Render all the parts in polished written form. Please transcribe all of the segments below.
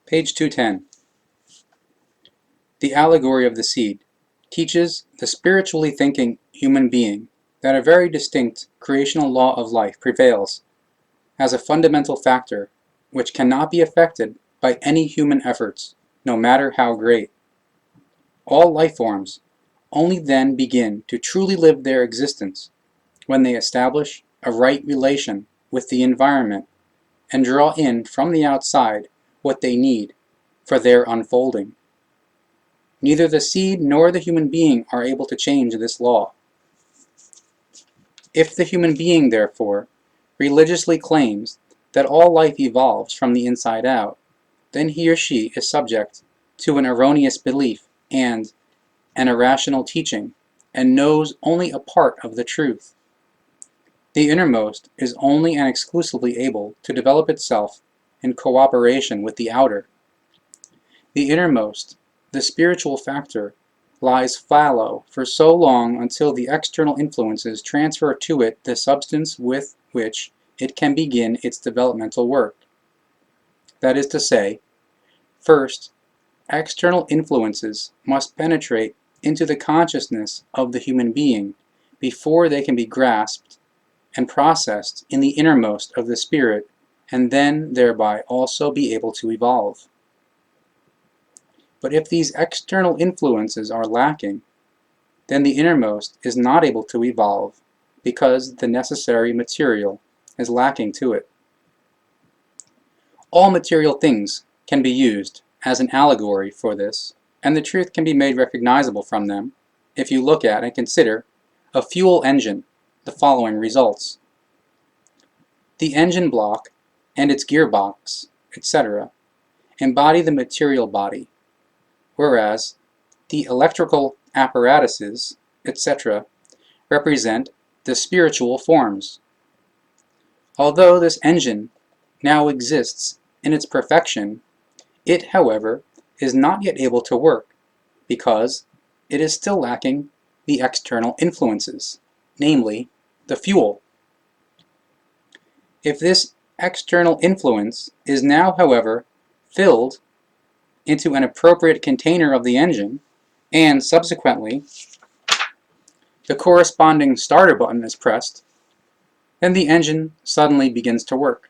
Page 210. The allegory of the seed teaches the spiritually thinking human being that a very distinct creational law of life prevails as a fundamental factor which cannot be affected by any human efforts, no matter how great. All life forms only then begin to truly live their existence when they establish a right relation with the environment and draw in from the outside what they need for their unfolding. Neither the seed nor the human being are able to change this law. If the human being, therefore, religiously claims that all life evolves from the inside out, then he or she is subject to an erroneous belief and an irrational teaching, and knows only a part of the truth. The innermost is only and exclusively able to develop itself in cooperation with the outer. The innermost, the spiritual factor, lies fallow for so long until the external influences transfer to it the substance with which it can begin its developmental work. That is to say, first, external influences must penetrate into the consciousness of the human being before they can be grasped and processed in the innermost of the spirit, and then thereby also be able to evolve. But if these external influences are lacking, then the innermost is not able to evolve because the necessary material is lacking to it. All material things can be used as an allegory for this, and the truth can be made recognizable from them if you look at and consider a fuel engine, the following results. The engine block and its gearbox, etc., embody the material body, whereas the electrical apparatuses, etc., represent the spiritual forms. Although this engine now exists in its perfection, it, however, is not yet able to work because it is still lacking the external influences, namely the fuel. If this external influence is now, however, filled into an appropriate container of the engine, and subsequently the corresponding starter button is pressed, then the engine suddenly begins to work.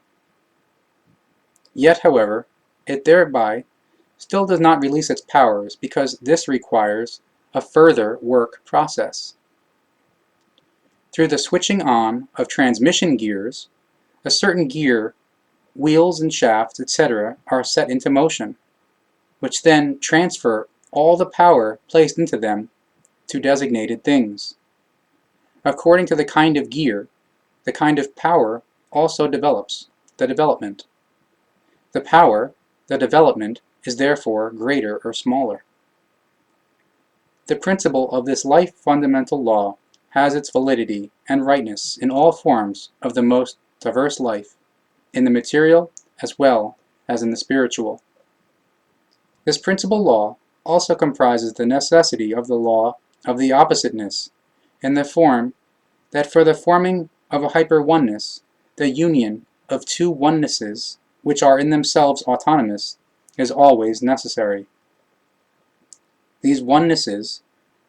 Yet, however, it thereby still does not release its powers because this requires a further work process. Through the switching on of transmission gears, a certain gear, wheels and shafts, etc. are set into motion, which then transfer all the power placed into them to designated things. According to the kind of gear, the kind of power also develops the development. The power, the development, is therefore greater or smaller. The principle of this life fundamental law has its validity and rightness in all forms of the most diverse life, in the material as well as in the spiritual. This principal law also comprises the necessity of the law of the oppositeness, in the form that for the forming of a hyper-oneness, the union of two onenesses, which are in themselves autonomous, is always necessary. These onenesses,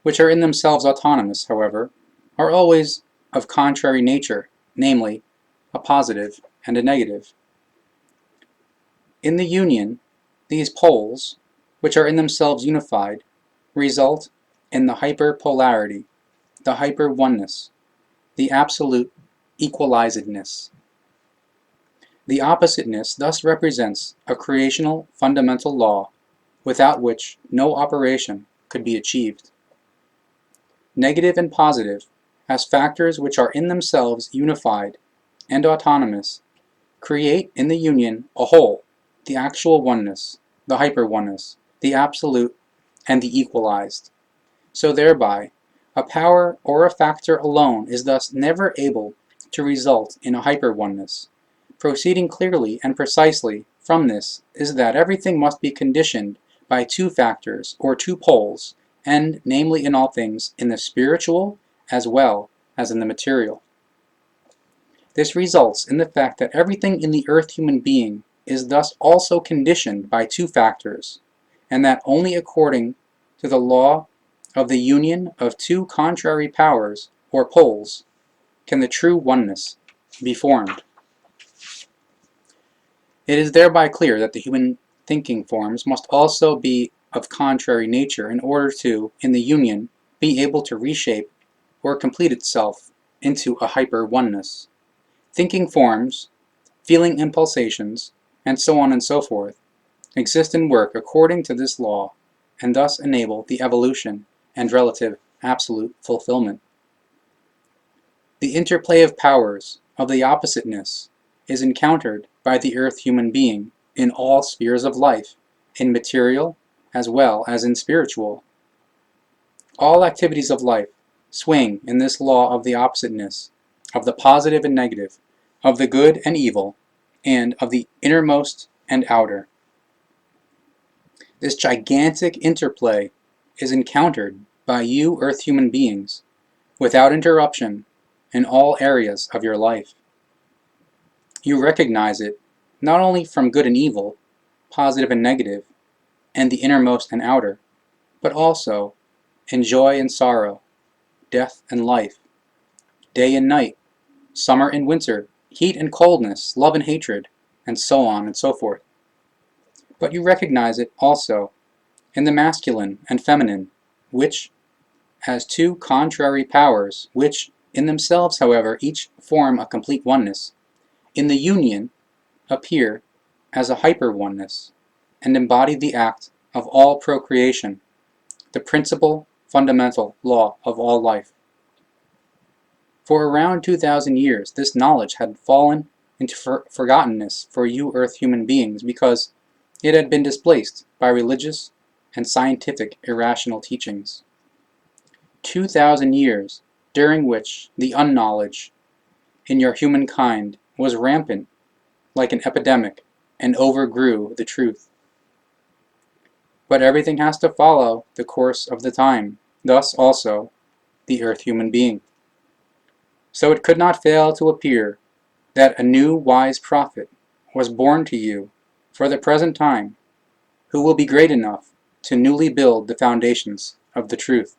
which are in themselves autonomous, however, are always of contrary nature, namely, a positive and a negative. In the union, these poles, which are in themselves unified, result in the hyperpolarity, the hyper-oneness, the absolute equalizedness. The oppositeness thus represents a creational fundamental law without which no operation could be achieved. Negative and positive, as factors which are in themselves unified and autonomous, create in the union a whole, the actual oneness, the hyper-oneness, the absolute, and the equalized. So thereby, a power or a factor alone is thus never able to result in a hyper-oneness. Proceeding clearly and precisely from this is that everything must be conditioned by two factors or two poles, and namely in all things in the spiritual as well as in the material. This results in the fact that everything in the earth human being is thus also conditioned by two factors, and that only according to the law of the union of two contrary powers or poles can the true oneness be formed. It is thereby clear that the human thinking forms must also be of contrary nature in order to, in the union, be able to reshape or complete itself into a hyper-oneness. Thinking forms, feeling impulsations, and so on and so forth, exist and work according to this law, and thus enable the evolution and relative absolute fulfillment. The interplay of powers of the oppositeness is encountered by the earth human being in all spheres of life, in material as well as in spiritual. All activities of life swing in this law of the oppositeness, of the positive and negative, of the good and evil, and of the innermost and outer. This gigantic interplay is encountered by you earth human beings without interruption in all areas of your life. You recognize it not only from good and evil, positive and negative, and the innermost and outer, but also in joy and sorrow, death and life, day and night, summer and winter, heat and coldness, love and hatred, and so on and so forth. But you recognize it also in the masculine and feminine, which, as two contrary powers, which in themselves, however, each form a complete oneness, in the union appear as a hyper-oneness, and embody the act of all procreation, the principal, fundamental law of all life. For around 2,000 years, this knowledge had fallen into forgottenness for you earth human beings because it had been displaced by religious and scientific irrational teachings. 2,000 years during which the unknowledge in your humankind was rampant like an epidemic and overgrew the truth. But everything has to follow the course of the time, thus also the earth human being. So it could not fail to appear that a new wise prophet was born to you for the present time, who will be great enough to newly build the foundations of the truth.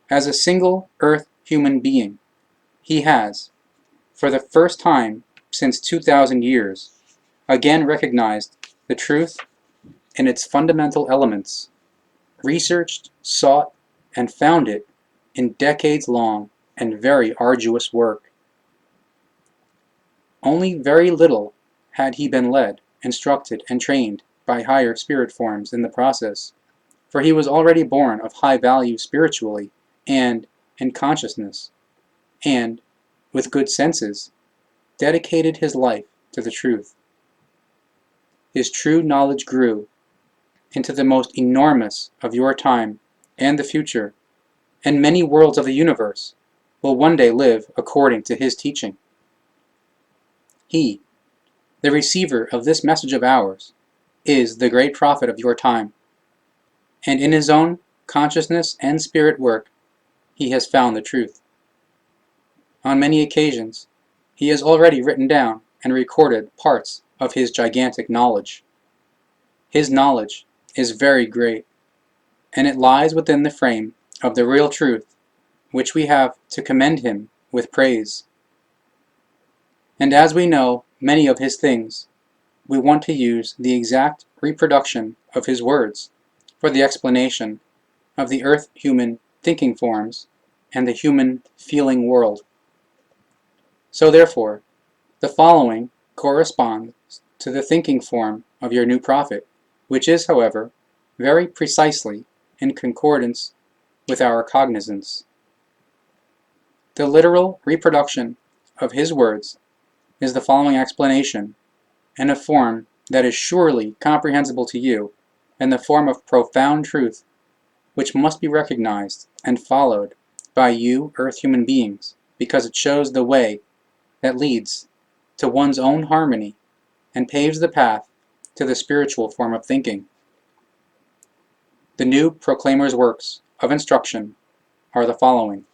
As a single earth human being, he has, for the first time since 2,000 years, again recognized the truth in its fundamental elements, researched, sought, and found it in decades-long and very arduous work. Only very little had he been led, instructed, and trained by higher spirit forms in the process, for he was already born of high value spiritually and in consciousness, and, with good senses, dedicated his life to the truth. His true knowledge grew into the most enormous of your time and the future, and many worlds of the universe will one day live according to his teaching. He, the receiver of this message of ours, is the great prophet of your time, and in his own consciousness and spirit work, he has found the truth. On many occasions, he has already written down and recorded parts of his gigantic knowledge. His knowledge is very great, and it lies within the frame of the real truth, which we have to commend him with praise. And as we know many of his things, we want to use the exact reproduction of his words for the explanation of the earth-human thinking forms and the human feeling world. So therefore, the following corresponds to the thinking form of your new prophet, which is, however, very precisely in concordance with our cognizance. The literal reproduction of his words is the following explanation, in a form that is surely comprehensible to you, in the form of profound truth, which must be recognized and followed by you earth human beings, because it shows the way that leads to one's own harmony and paves the path to the spiritual form of thinking. The new proclaimer's works of instruction are the following.